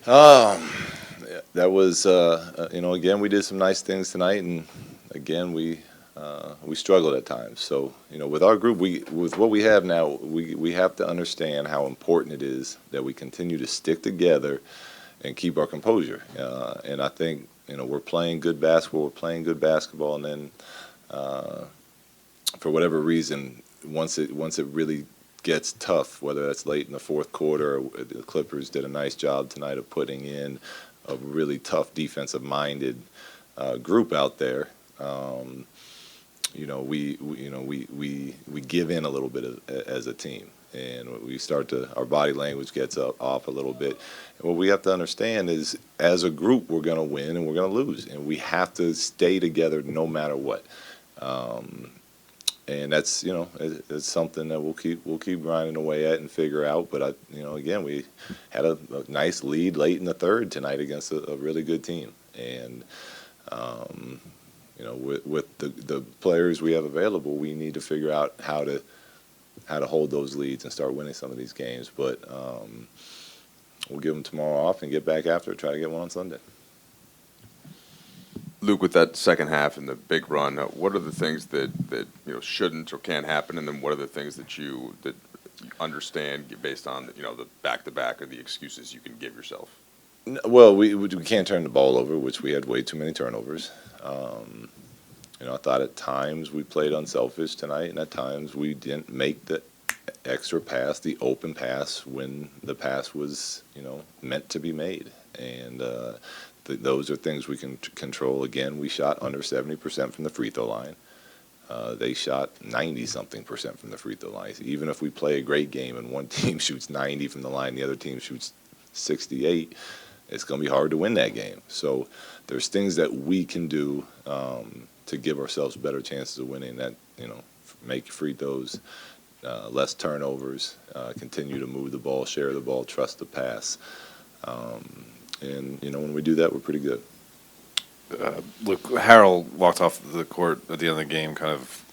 Um, that was, again, we did some nice things tonight, and again, we struggled at times. So, with our group, with what we have now, we have to understand how important it is that we continue to stick together and keep our composure. And I think, we're playing good basketball, and then for whatever reason, once it really gets tough, whether that's late in the fourth quarter, the Clippers did a nice job tonight of putting in a really tough defensive-minded group out there. We give in a little bit as a team, and our body language gets off a little bit. And what we have to understand is, as a group, we're going to win and we're going to lose, and we have to stay together no matter what. Um, and that's it's something that we'll keep grinding away at and figure out. But again, we had a nice lead late in the third tonight against a really good team, and with the players we have available, we need to figure out how to hold those leads and start winning some of these games. But we'll give them tomorrow off and get back after it, try to get one on Sunday. Luke, with that second half and the big run, what are the things that shouldn't or can't happen, and then what are the things that you understand based on the back-to-back or the excuses you can give yourself? Well, we can't turn the ball over, which we had way too many turnovers. I thought at times we played unselfish tonight, and at times we didn't make the extra pass, the open pass, when the pass was meant to be made. And those are things we can control. Again, we shot under 70% from the free throw line. They shot 90-something% from the free throw line. Even if we play a great game and one team shoots 90 from the line, the other team shoots 68, it's going to be hard to win that game. So there's things that we can do to give ourselves better chances of winning. That make free throws, less turnovers, continue to move the ball, share the ball, trust the pass. And when we do that, we're pretty good. Luke, Harold walked off the court at the end of the game, kind of,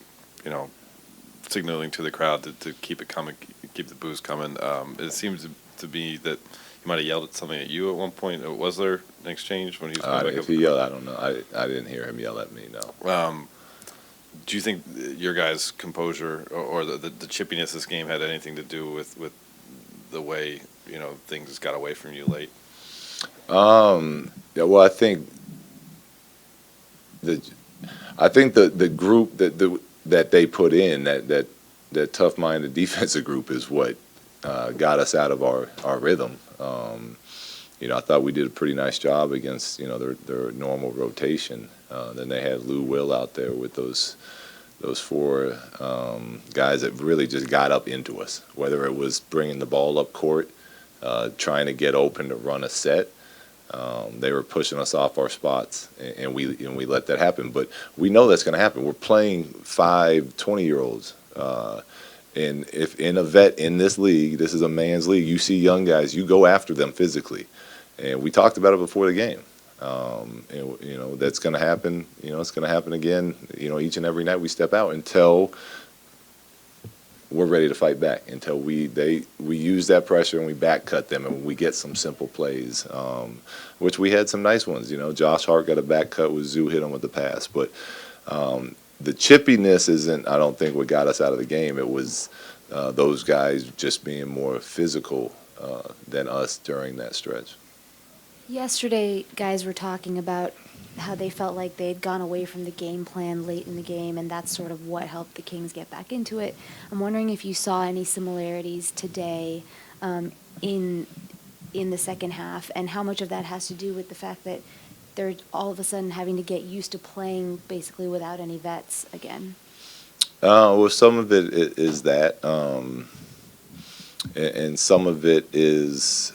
signaling to the crowd to keep it coming, keep the booze coming. It seems to be that he might have yelled at something at you at one point. Was there an exchange when he was coming back If he yelled, I don't know. I didn't hear him yell at me, no. Do you think your guys' composure or the chippiness this game had anything to do with the way things got away from you late? Yeah, well, I think the group that they put in, that tough-minded defensive group, is what got us out of our rhythm. I thought we did a pretty nice job against their normal rotation. Then they had Lou Will out there with those four guys that really just got up into us, whether it was bringing the ball up court, trying to get open to run a set. They were pushing us off our spots, and we let that happen. But we know that's going to happen. We're playing 5 20-year-olds. And if in a vet in this league, this is a man's league, you see young guys, you go after them physically. And we talked about it before the game. And that's going to happen. It's going to happen again. Each and every night we step out until we're ready to fight back. Until we use that pressure and we back cut them and we get some simple plays, which we had some nice ones. Josh Hart got a back cut with Zoo hit him with the pass, but the chippiness isn't, I don't think, what got us out of the game. It was those guys just being more physical than us during that stretch. Yesterday, guys were talking about how they felt like they had gone away from the game plan late in the game, and that's sort of what helped the Kings get back into it. I'm wondering if you saw any similarities today in the second half, and how much of that has to do with the fact that they're all of a sudden having to get used to playing basically without any vets again. Well, some of it is that, and some of it is,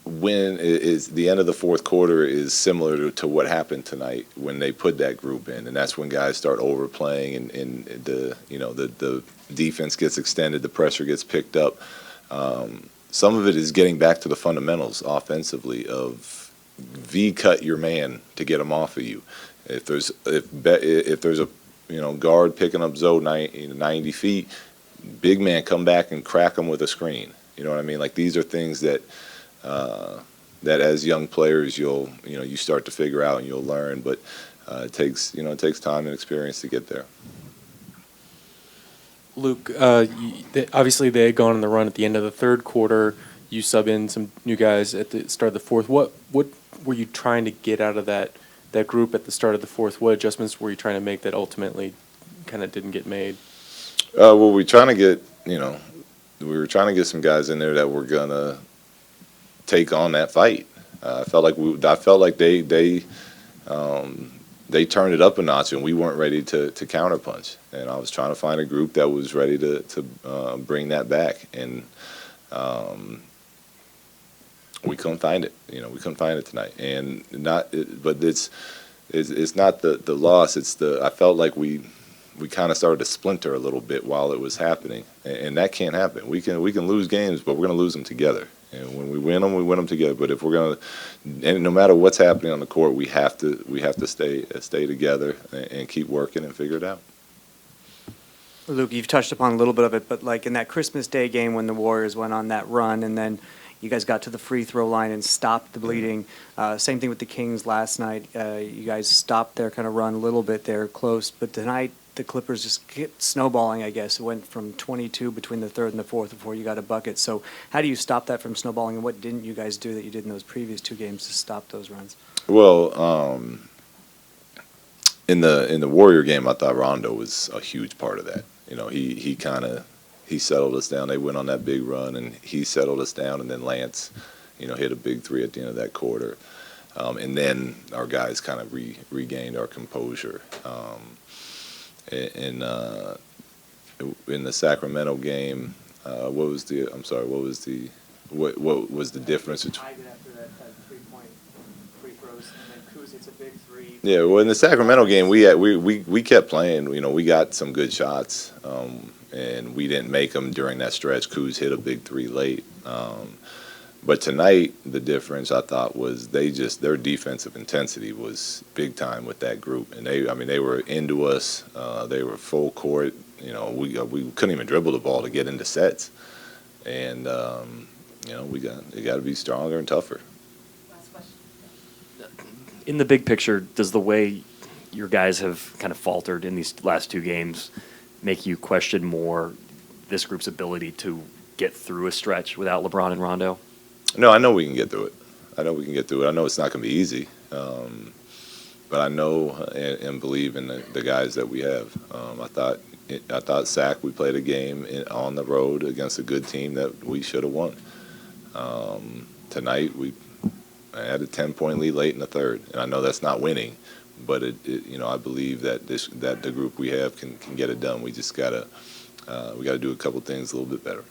when it is the end of the fourth quarter is similar to what happened tonight when they put that group in, and that's when guys start overplaying and the defense gets extended, the pressure gets picked up. Some of it is getting back to the fundamentals offensively of V-cut your man to get him off of you. If there's a guard picking up zone 90 feet, big man come back and crack him with a screen. You know what I mean? Like these are things that that as young players you start to figure out and you'll learn, but it takes time and experience to get there. Luke, obviously they had gone on the run at the end of the third quarter. You sub in some new guys at the start of the fourth. What were you trying to get out of that group at the start of the fourth? What adjustments were you trying to make that ultimately kind of didn't get made? Well, we were trying to get some guys in there that were gonna take on that fight. I felt like they turned it up a notch, and we weren't ready to counterpunch. And I was trying to find a group that was ready to bring that back, and we couldn't find it. We couldn't find it tonight, and but it's not the loss. I felt like we kind of started to splinter a little bit while it was happening, and that can't happen. We can lose games, but we're going to lose them together. And when we win them together. But if we're going to, and no matter what's happening on the court, we have to stay together and keep working and figure it out. Luke, you've touched upon a little bit of it, but like in that Christmas Day game when the Warriors went on that run, and then you guys got to the free throw line and stopped the bleeding. Same thing with the Kings last night. You guys stopped their kind of run a little bit there, close, but tonight the Clippers just kept snowballing, I guess. It went from 22 between the third and the fourth before you got a bucket. So how do you stop that from snowballing, and what didn't you guys do that you did in those previous two games to stop those runs? Well, in the Warrior game, I thought Rondo was a huge part of that. He settled us down. They went on that big run, and he settled us down. And then Lance, hit a big three at the end of that quarter. And then our guys kind of regained our composure. In the Sacramento game, what was the difference between? After that 3-point free throws, and then Kuz hits a big three. Yeah, well, in the Sacramento game, we kept playing. We got some good shots, and we didn't make them during that stretch. Kuz hit a big three late. But tonight, the difference I thought was their defensive intensity was big time with that group, and they were into us. They were full court. We couldn't even dribble the ball to get into sets, and they got to be stronger and tougher. In the big picture, does the way your guys have kind of faltered in these last two games make you question more this group's ability to get through a stretch without LeBron and Rondo? No, I know we can get through it. I know it's not going to be easy, but I know and believe in the guys that we have. I thought Sac, we played a game on the road against a good team that we should have won. Tonight we had a 10-point lead late in the third, and I know that's not winning, but I believe that the group we have can get it done. We just we got to do a couple things a little bit better.